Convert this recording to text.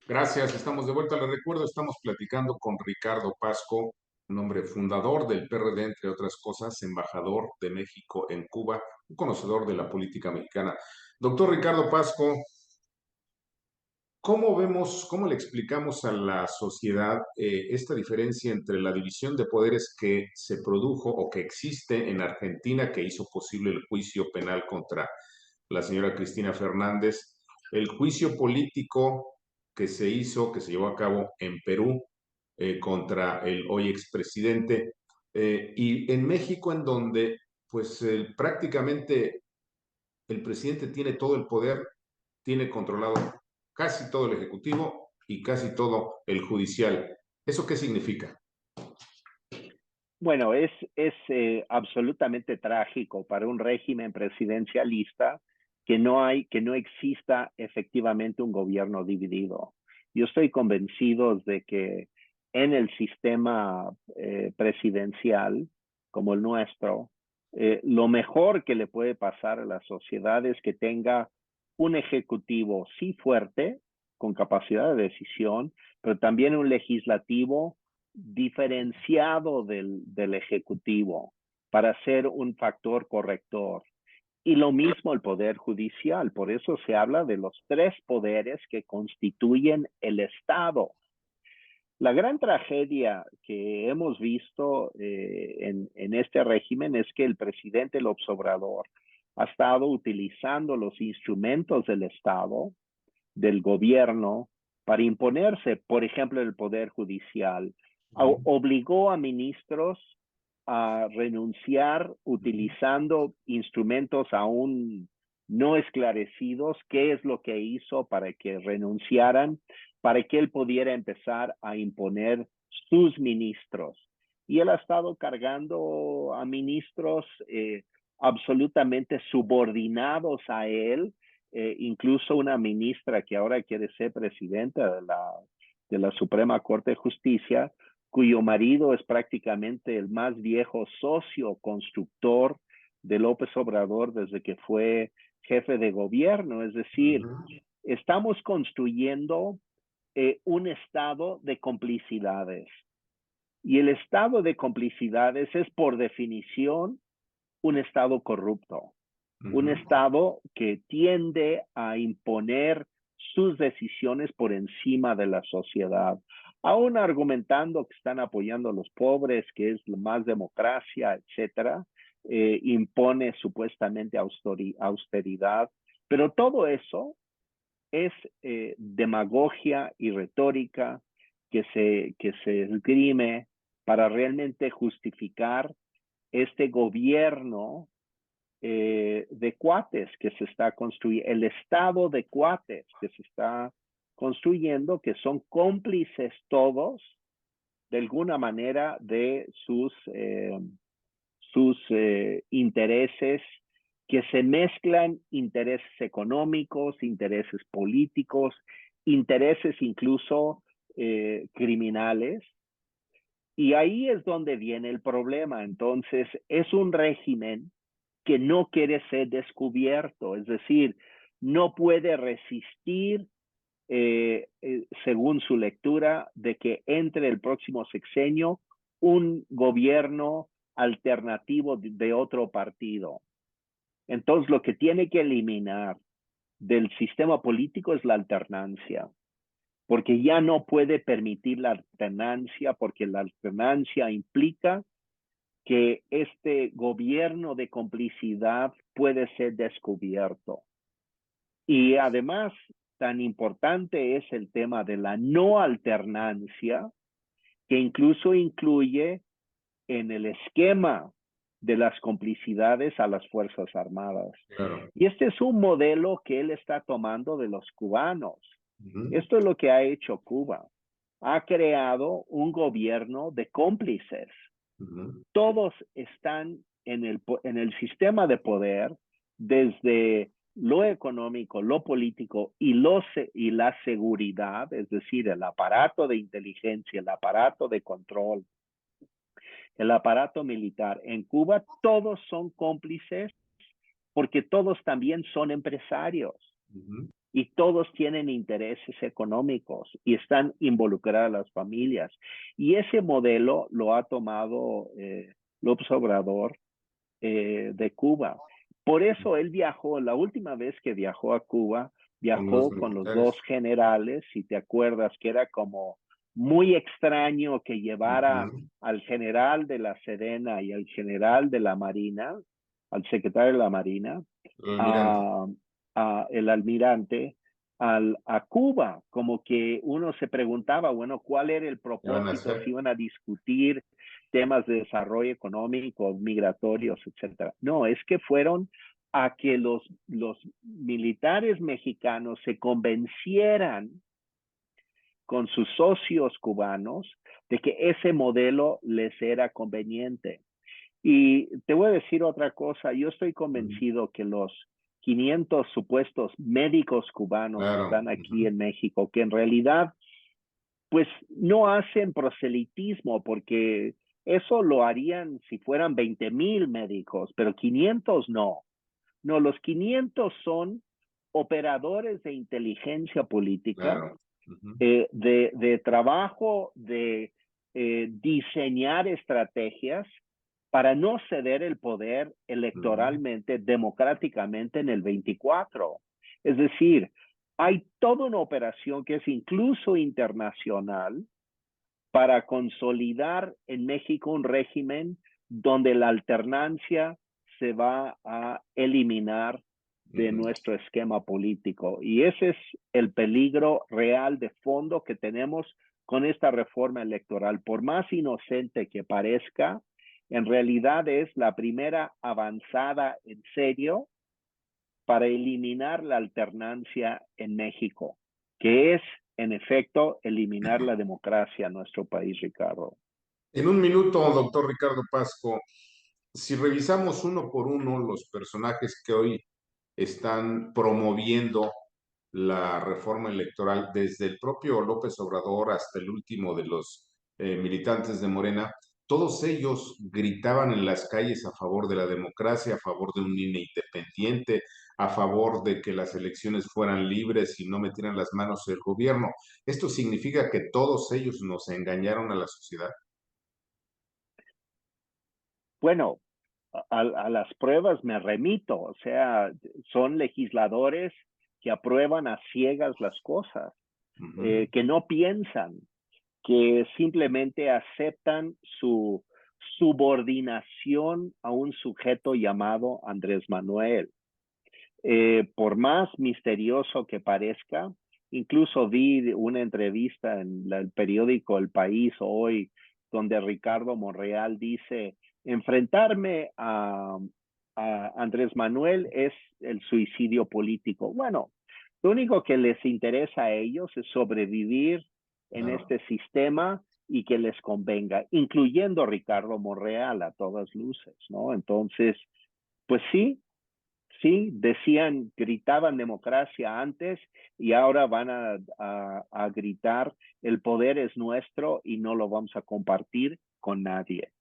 Gracias, estamos de vuelta. Les recuerdo, estamos platicando con Ricardo Pasco, un hombre fundador del PRD, entre otras cosas, embajador de México en Cuba, un conocedor de la política mexicana. Doctor Ricardo Pasco, ¿cómo vemos, cómo le explicamos a la sociedad esta diferencia entre la división de poderes que se produjo o que existe en Argentina, que hizo posible el juicio penal contra la señora Cristina Fernández, el juicio político que se hizo, que se llevó a cabo en Perú contra el hoy expresidente, y en México, en donde pues prácticamente el presidente tiene todo el poder, tiene controlado casi todo el ejecutivo y casi todo el judicial? ¿Eso qué significa? Bueno, es absolutamente trágico para un régimen presidencialista que no exista efectivamente un gobierno dividido. Yo estoy convencido de que en el sistema presidencial como el nuestro, lo mejor que le puede pasar a la sociedad es que tenga un ejecutivo sí fuerte, con capacidad de decisión, pero también un legislativo diferenciado del ejecutivo para ser un factor corrector. Y lo mismo el poder judicial. Por eso se habla de los tres poderes que constituyen el Estado. La gran tragedia que hemos visto en este régimen es que el presidente López Obrador ha estado utilizando los instrumentos del Estado, del gobierno, para imponerse, por ejemplo, el poder judicial. Obligó a ministros a renunciar utilizando instrumentos aún no esclarecidos, qué es lo que hizo para que renunciaran, para que él pudiera empezar a imponer sus ministros. Y él ha estado cargando a ministros absolutamente subordinados a él, incluso una ministra que ahora quiere ser presidenta de la Suprema Corte de Justicia, cuyo marido es prácticamente el más viejo socio constructor de López Obrador desde que fue jefe de gobierno. Es decir, estamos construyendo un estado de complicidades. Y el estado de complicidades es por definición un estado corrupto, un estado que tiende a imponer sus decisiones por encima de la sociedad, aún argumentando que están apoyando a los pobres, que es más democracia, etcétera, impone supuestamente austeridad, pero todo eso es demagogia y retórica que se esgrime para realmente justificar este gobierno de cuates que se está construyendo, el estado de cuates que se está construyendo, que son cómplices todos, de alguna manera, de sus intereses, que se mezclan intereses económicos, intereses políticos, intereses incluso criminales. Y ahí es donde viene el problema. Entonces, es un régimen que no quiere ser descubierto, es decir, no puede resistir, según su lectura, de que entre el próximo sexenio un gobierno alternativo de otro partido. Entonces, lo que tiene que eliminar del sistema político es la alternancia, porque ya no puede permitir la alternancia, porque la alternancia implica que este gobierno de complicidad puede ser descubierto. Y además, tan importante es el tema de la no alternancia, que incluso incluye en el esquema de las complicidades a las Fuerzas Armadas. Claro. Y este es un modelo que él está tomando de los cubanos. Esto es lo que ha hecho Cuba. Ha creado un gobierno de cómplices. Todos están en el sistema de poder, desde lo económico, lo político y la seguridad, es decir, el aparato de inteligencia, el aparato de control, el aparato militar. En Cuba todos son cómplices porque todos también son empresarios. y todos tienen intereses económicos y están involucradas las familias. Y ese modelo lo ha tomado López Obrador de Cuba. Por eso él viajó, la última vez que viajó a Cuba, con los viajó con los dos militares. generales, si te acuerdas, que era como muy extraño que llevara Ujú. al general de la Sedena y al general de la Marina, al secretario de la Marina, El almirante. a, a el almirante, a Cuba, como que uno se preguntaba, bueno, ¿cuál era el ¿Qué van a propósito? hacer? Si iban a discutir temas de desarrollo económico, migratorios, etcétera. No, es que fueron a que los militares mexicanos se convencieran con sus socios cubanos de que ese modelo les era conveniente. Y te voy a decir otra cosa, yo estoy Ujú. convencido que los 500 supuestos médicos cubanos que Claro. están aquí Ujú. en México, que en realidad pues no hacen proselitismo porque eso lo harían si fueran 20,000 médicos, pero 500 no. No, los 500 son operadores de inteligencia política, Claro. Ujú. de trabajo, de diseñar estrategias para no ceder el poder Ujú. electoralmente, democráticamente en el 24. Es decir, hay toda una operación que es incluso internacional para consolidar en México un régimen donde la alternancia se va a eliminar de Ujú. nuestro esquema político. Y ese es el peligro real de fondo que tenemos con esta reforma electoral. Por más inocente que parezca, en realidad es la primera avanzada en serio para eliminar la alternancia en México, que es, en efecto, eliminar la democracia en nuestro país, Ricardo. En un minuto, doctor Ricardo Pasco, si revisamos uno por uno los personajes que hoy están promoviendo la reforma electoral, desde el propio López Obrador hasta el último de los militantes de Morena, todos ellos gritaban en las calles a favor de la democracia, a favor de un INE independiente, a favor de que las elecciones fueran libres y no metieran las manos el gobierno. ¿Esto significa que todos ellos nos engañaron a la sociedad? Bueno, a las pruebas me remito, o sea, son legisladores que aprueban a ciegas las cosas, Ujú. que no piensan, que simplemente aceptan su subordinación a un sujeto llamado Andrés Manuel. Por más misterioso que parezca, incluso vi una entrevista en el periódico El País hoy, donde Ricardo Monreal dice, enfrentarme a Andrés Manuel es el suicidio político. Bueno, lo único que les interesa a ellos es sobrevivir en Claro. este sistema y que les convenga, incluyendo Ricardo Monreal a todas luces, ¿no? Entonces, pues sí, sí, decían, gritaban democracia antes y ahora van a gritar el poder es nuestro y no lo vamos a compartir con nadie.